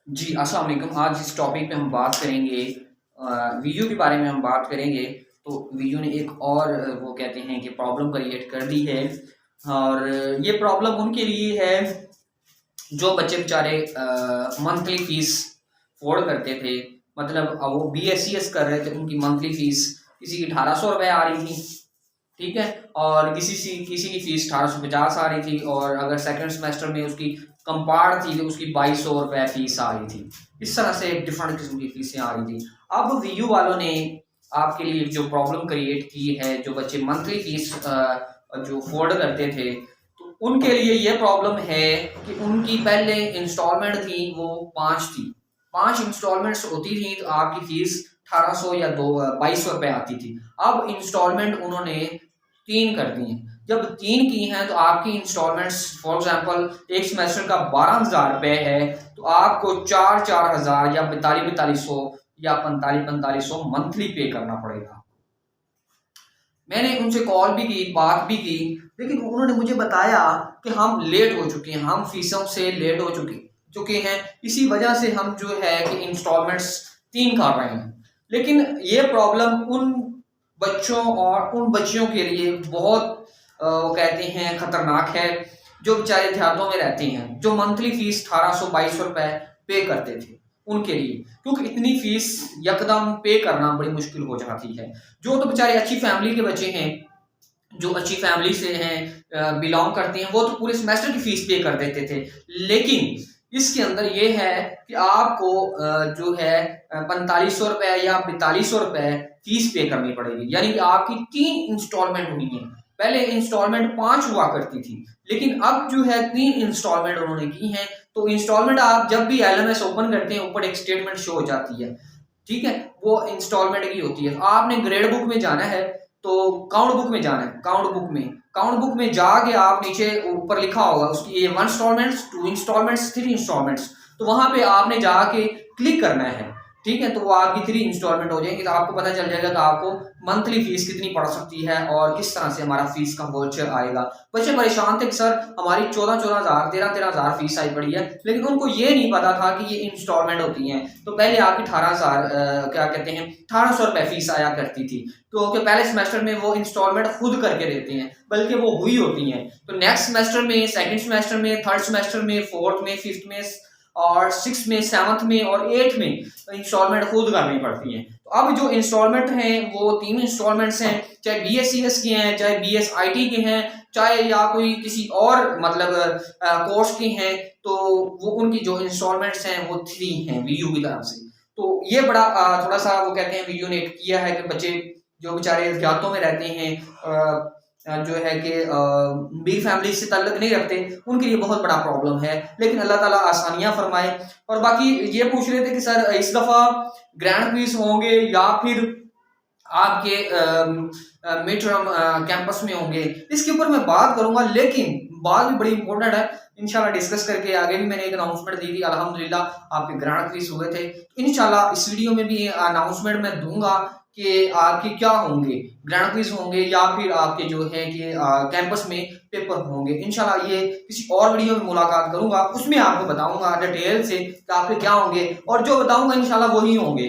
जी, अस्सलाम वालेकुम। आज इस टॉपिक पे हम बात करेंगे वीयू के बारे में हम बात करेंगे। तो वीयू ने एक और वो कहते हैं कि प्रॉब्लम क्रिएट कर दी है और ये प्रॉब्लम उनके लिए है जो बच्चे बेचारे मंथली फीस अफोर्ड करते थे। मतलब वो बीएससीएस कर रहे थे, उनकी मंथली फीस किसी की 1800 रुपये आ रही थी, ठीक है, और किसी की फीस 1850 आ रही थी, और अगर सेकंड सेमेस्टर में उसकी कंपार्ट थी तो उसकी 2200 रुपये फीस आ रही थी। इस तरह से डिफरेंट किस्म की फीसें आ रही थी। अब वीयू वालों ने आपके लिए जो प्रॉब्लम क्रिएट की है, जो बच्चे मंथली फीस जो अफोर्ड करते थे, तो उनके लिए ये प्रॉब्लम है कि उनकी पहले इंस्टॉलमेंट थी वो 5 थी। 5 इंस्टॉलमेंट्स होती थी तो आपकी फीस 1800 या 2200 रुपये आती थी। अब इंस्टॉलमेंट उन्होंने 3 कर दी हैं। जब 3 की हैं तो आपकी इंस्टॉलमेंट्स फॉर एग्जांपल एक सेमेस्टर का 12,000 रुपये है, तो आपको 4,000 या 42,000 या 45,000 मंथली पे करना पड़ेगा। मैंने उनसे कॉल भी की, बात भी की, लेकिन उन्होंने मुझे बताया कि हम लेट हो चुके हैं, हम फीसों से लेट हो चुके हैं, इसी वजह से हम जो है कि इंस्टॉलमेंट्स 3 कर रहे हैं। लेकिन ये प्रॉब्लम उन बच्चों और उन बच्चियों के लिए बहुत वो कहते हैं खतरनाक है जो बेचारे देहातों में रहते हैं, जो मंथली फीस 1800-2200 रुपए पे करते थे उनके लिए, क्योंकि इतनी फीस यकदम पे करना बड़ी मुश्किल हो जाती है। जो तो बेचारे अच्छी फैमिली के बच्चे हैं, जो अच्छी फैमिली से हैं, बिलोंग करते हैं, वो तो पूरे सेमेस्टर की फीस पे कर देते थे। लेकिन इसके अंदर ये है कि आपको जो है 4500 रुपए या 4200 रुपए फीस पे करनी पड़ेगी, यानी कि आपकी 3 इंस्टॉलमेंट हुई है। पहले इंस्टॉलमेंट 5 हुआ करती थी, लेकिन अब जो है 3 इंस्टॉलमेंट उन्होंने की है। तो इंस्टॉलमेंट आप जब भी एलएमएस ओपन करते हैं, ऊपर एक स्टेटमेंट शो हो जाती है, ठीक है, वो इंस्टॉलमेंट की होती है। आपने ग्रेड बुक में जाना है, तो काउंट बुक में जाना है, काउंट बुक में जाके आप नीचे ऊपर लिखा होगा उसकी ये 1 इंस्टॉलमेंट्स, 2 इंस्टॉलमेंट्स, 3 इंस्टॉलमेंट्स, तो वहां पे आपने जाके क्लिक करना है, ठीक है, तो वो आपकी 3 इंस्टॉलमेंट हो जाएंगी। तो आपको पता चल जाएगा कि आपको मंथली फीस कितनी पड़ सकती है और किस तरह से हमारा फीस का वाउचर आएगा। बच्चे परेशान थे कि सर हमारी 14,000 13,000 फीस आई पड़ी है, लेकिन उनको ये नहीं पता था कि ये इंस्टॉलमेंट होती हैं। तो पहले आपकी 18,000 क्या कहते हैं 1800 रुपए फीस आया करती थी, तो कि पहले सेमेस्टर में वो इंस्टॉलमेंट खुद करके देते हैं, बल्कि वो हुई होती हैं। तो नेक्स्ट सेमेस्टर में, सेकंड सेमेस्टर में, थर्ड सेमेस्टर में, फोर्थ में, फिफ्थ में और सिक्स में, सेवंथ में और एट्थ में इंस्टॉलमेंट खुद करनी पड़ती हैं। तो अब जो इंस्टॉलमेंट हैं वो 3 इंस्टॉलमेंट्स हैं, चाहे बीएससीएस के हैं, चाहे बीएसआईटी के हैं, चाहे या कोई किसी और मतलब कोर्स के हैं, तो वो उनकी जो इंस्टॉलमेंट्स हैं वो 3 हैं वीयू की तरफ से। तो ये बड़ा थोड़ा सा वो कहते हैं वीयू ने किया है कि बच्चे जो बेचारे देहातों में रहते हैं, जो है कि बिग फैमिली से ताल्लुक नहीं रखते, उनके लिए बहुत बड़ा प्रॉब्लम है। लेकिन अल्लाह ताला आसानियां फरमाए। और बाकी ये पूछ रहे थे कि सर इस दफा ग्रैंड क्विज होंगे या फिर आपके मिड टर्म कैंपस में होंगे, इसके ऊपर मैं बात करूंगा, लेकिन बात भी बड़ी इंपॉर्टेंट है, इंशाल्लाह डिस्कस करके आगे भी मैंने एक अनाउंसमेंट दी थी, अल्हम्दुलिल्लाह आपके ग्रैंड क्विज हुए थे। इंशाल्लाह इस वीडियो में भी अनाउंसमेंट मैं दूंगा कि आपके क्या होंगे, ग्रैंड क्विज होंगे या फिर आपके जो है कि कैंपस में पेपर होंगे। इंशाल्लाह ये किसी और वीडियो में मुलाकात करूंगा, उसमें आपको बताऊंगा डिटेल से कि आपके क्या होंगे, और जो बताऊंगा इंशाल्लाह वही होंगे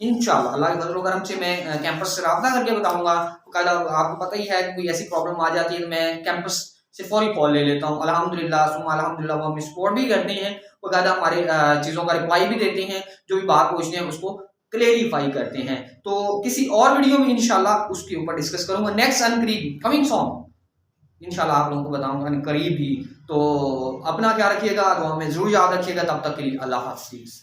इंशाल्लाह। अल्लाह के फजल करम से मैं कैंपस से रब्ता करके बताऊंगा। कायदा आपको पता ही है कोई ऐसी प्रॉब्लम आ जाती है तो मैं कैंपस से फौरी कॉल ले लेता हूँ। अल्हम्दुलिल्लाह सुम्मा अल्हम्दुलिल्लाह वो हमें सपोर्ट भी करते हैं, वो कायदा हमारे चीज़ों का रिप्लाई भी देते हैं, जो भी बात पूछते हैं उसको क्लेरिफाई करते हैं। तो किसी और वीडियो में इंशाल्लाह उसके ऊपर डिस्कस करूंगा नेक्स्ट अनकरीब कमिंग सॉन्ग, इंशाल्लाह आप लोगों को बताऊंगा करीब ही। तो अपना क्या रखिएगा, दुआ में जरूर याद रखिएगा। तब तक के लिए अल्लाह हाफिज़।